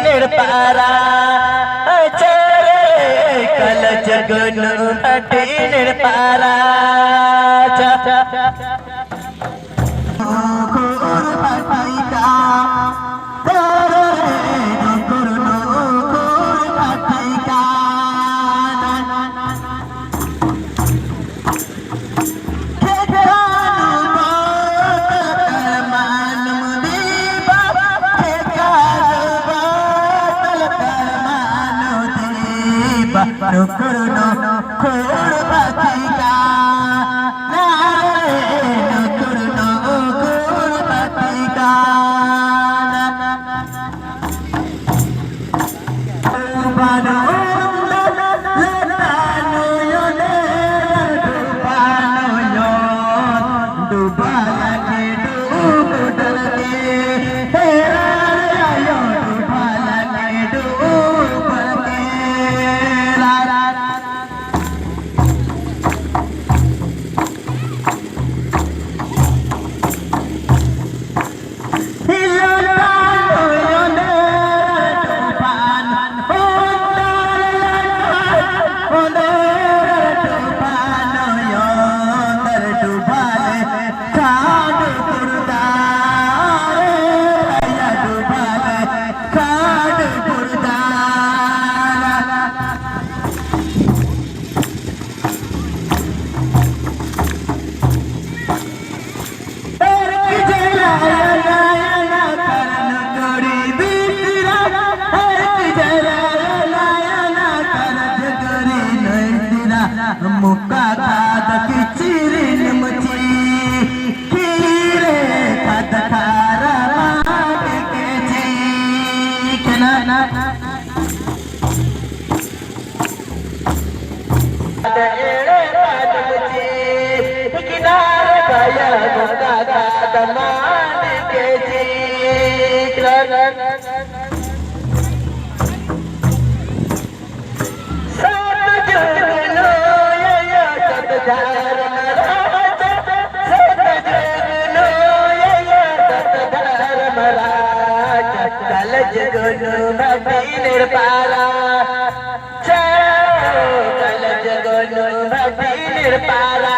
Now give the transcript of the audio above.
निर्पारा चरे कल जगनु हटी निर्पारा मुक्का खाद की चिरिन मची खीरे खाद खारा माट के जी ना एड़े खाद मची किनारे गया मुक्का खाद माट के जी कल जगनु हटी निर्पारा कल जगनु हटी निर्पारा